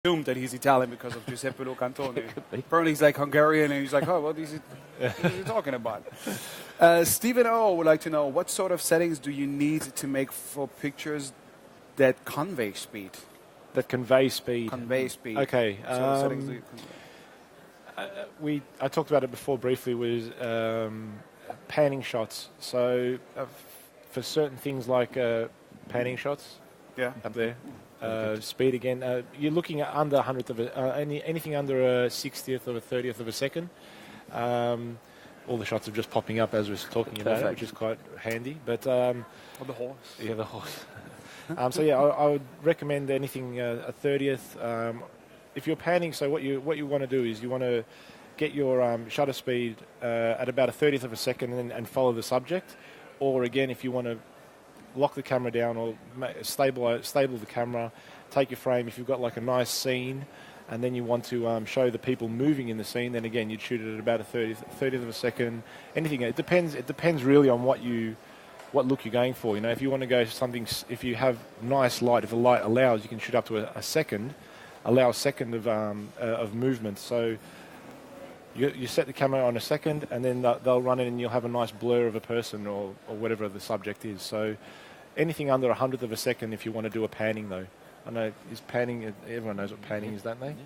assumed that he's Italian because of Giuseppe Locantoni. Apparently he's like Hungarian, and he's like, oh, what is he talking about? Stephen O. would like to know, what sort of settings do you need to make for pictures that convey speed? That convey speed. Convey speed. Okay. What sort of settings do you convey? I talked about it before briefly, was panning shots. So for certain things like panning shots, up there, speed again. You're looking at under 100th of anything under a 60th or a 30th of a second. All the shots are just popping up as we're talking about it, which is quite handy. But or the horse. Yeah, the horse. So yeah, I would recommend anything a 30th. If you're panning, so what you want to do is you want to get your shutter speed at about a 30th of a second and follow the subject. Or again, if you want to lock the camera down or stable the camera, take your frame. If you've got like a nice scene and then you want to show the people moving in the scene, then again you'd shoot it at about a 30th of a second. Anything. It depends really on what look you're going for. You know, if you want to go something, if you have nice light, if the light allows, you can shoot up to a second, allow a second of movement. So you set the camera on a second, and then they'll run it, and you'll have a nice blur of a person or whatever the subject is. So anything under 100th of a second, if you want to do a panning, though. I know is panning. Everyone knows what panning is, don't they?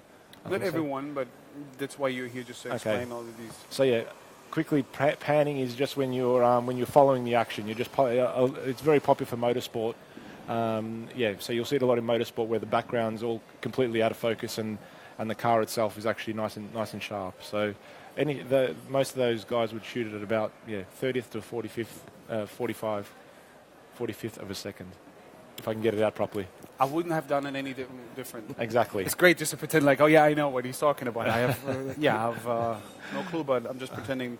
Not everyone, but that's why you're here, just to explain all of these. So yeah. Quickly, panning is just when you're following the action. You're just it's very popular for motorsport. So you'll see it a lot in motorsport where the background's all completely out of focus and the car itself is actually nice and sharp. So most of those guys would shoot it at about 30th to 45th of a second, if I can get it out properly. I wouldn't have done it any different. Exactly. It's great just to pretend like, oh yeah, I know what he's talking about. I have no clue, but I'm just pretending.